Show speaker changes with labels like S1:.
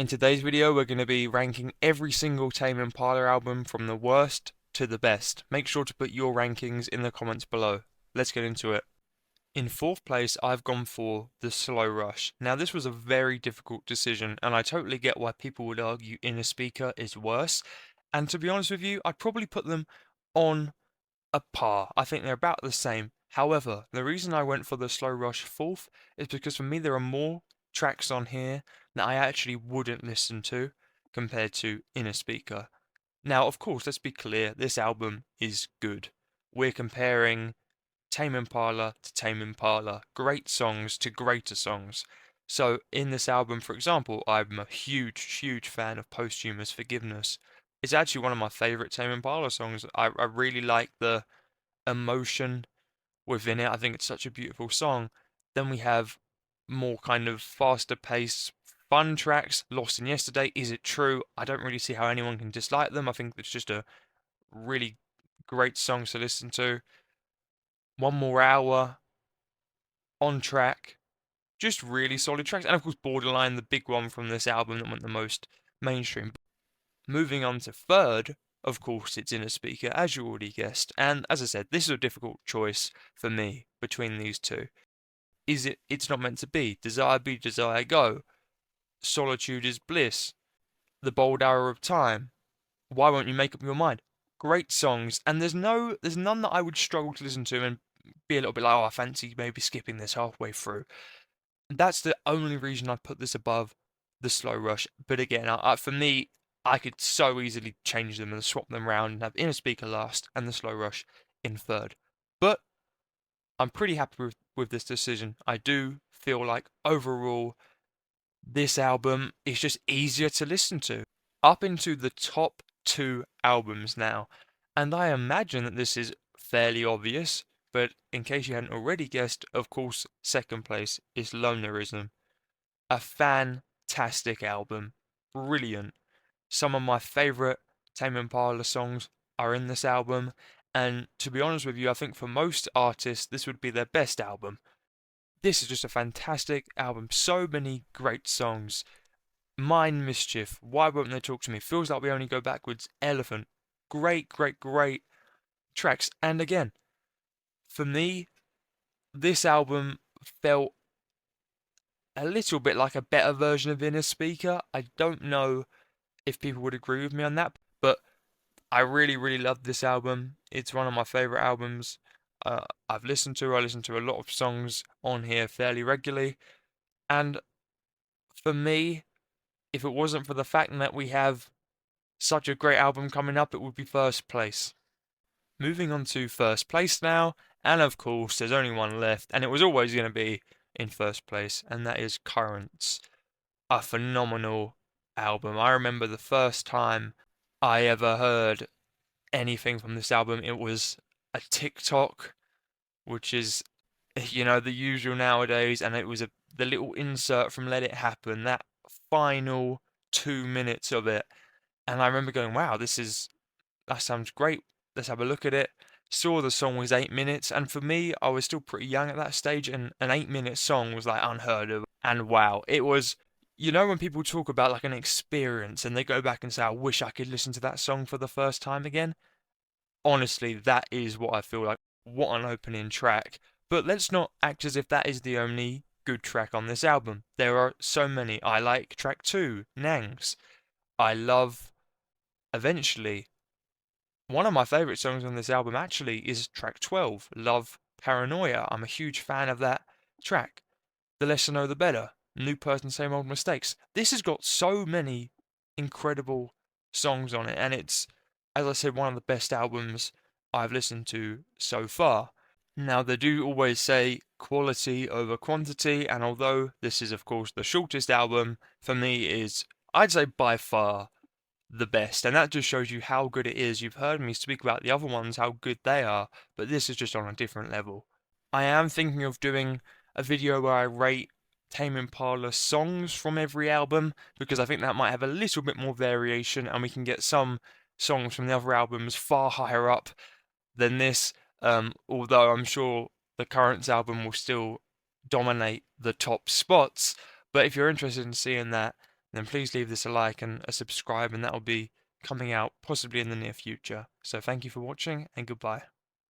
S1: In today's video, we're going to be ranking every single Tame Impala album from the worst to the best. Make sure to put your rankings in the comments below. Let's get into it. In fourth place, I've gone for The Slow Rush. Now, this was a very difficult decision, and I totally get why people would argue Inner Speaker is worse. And to be honest with you, I'd probably put them on a par. I think they're about the same. However, the reason I went for The Slow Rush fourth is because for me there are more tracks on here that I actually wouldn't listen to compared to Inner Speaker. Now, of course, let's be clear, this album is good. We're comparing Tame Impala to Tame Impala, great songs to greater songs. So in this album, for example, I'm a huge fan of Posthumous Forgiveness. It's actually one of my favorite Tame Impala songs. I really like the emotion within it. I think it's such a beautiful song. Then we have more kind of faster pace, fun tracks. Lost in Yesterday, Is It True? I don't really see how anyone can dislike them. I think it's just a really great song to listen to. One More Hour, On Track, just really solid tracks. And of course, Borderline, the big one from this album that went the most mainstream. Moving on to third, of course, it's Inner Speaker, as you already guessed. And as I said, this is a difficult choice for me between these two. Is it It's Not Meant to Be, Desire Be, Desire Go, Solitude is Bliss, The Bold Hour of Time, Why Won't You Make Up Your Mind? Great songs, and there's none that I would struggle to listen to and be a little bit like, oh, I fancy maybe skipping this halfway through. That's the only reason I'd put this above The Slow Rush. But again, for me, I could so easily change them and swap them around and have Inner Speaker last and The Slow Rush in third. But I'm pretty happy with this decision. I do feel like overall this album is just easier to listen to. Up into the top two albums now. And I imagine that this is fairly obvious, but in case you hadn't already guessed, of course, second place is Lonerism. A fantastic album. Brilliant. Some of my favourite Tame Impala songs are in this album, and to be honest with you, I think for most artists, this would be their best album. This is just a fantastic album. So many great songs. Mind Mischief, Why Won't They Talk to Me? Feels Like We Only Go Backwards, Elephant. Great tracks. And again, for me, this album felt a little bit like a better version of Inner Speaker. I don't know if people would agree with me on that, but I really love this album. It's one of my favorite albums I've listened to. I listen to a lot of songs on here fairly regularly, and for me, if it wasn't for the fact that we have such a great album coming up, it would be first place. Moving on to first place now, and of course, there's only one left, and it was always going to be in first place, and that is Currents. A phenomenal album. I remember the first time I ever heard anything from this album, it was a TikTok, which is, the usual nowadays, and it was the little insert from Let It Happen, that final 2 minutes of it. And I remember going, wow, that sounds great. Let's have a look at it. Saw the song was 8 minutes, and for me, I was still pretty young at that stage, and an 8 minute song was like unheard of. And wow, it was, when people talk about like an experience and they go back and say, I wish I could listen to that song for the first time again. Honestly, that is what I feel like. What an opening track. But let's not act as if that is the only good track on this album. There are so many. I like track 2, Nangs. I love Eventually. One of my favourite songs on this album actually is track 12, Love Paranoia. I'm a huge fan of that track. The Less I Know the Better. New Person, Same Old Mistakes. This has got so many incredible songs on it, and it's, as I said, one of the best albums I've listened to so far. Now, they do always say quality over quantity, and although this is, of course, the shortest album, for me is, I'd say by far, the best, and that just shows you how good it is. You've heard me speak about the other ones, how good they are, but this is just on a different level. I am thinking of doing a video where I rate Tame Impala songs from every album, because I think that might have a little bit more variation, and we can get some songs from the other albums far higher up than this, although I'm sure the Currents album will still dominate the top spots. But if you're interested in seeing that, then please leave this a like and a subscribe, and that will be coming out possibly in the near future. So thank you for watching, and goodbye.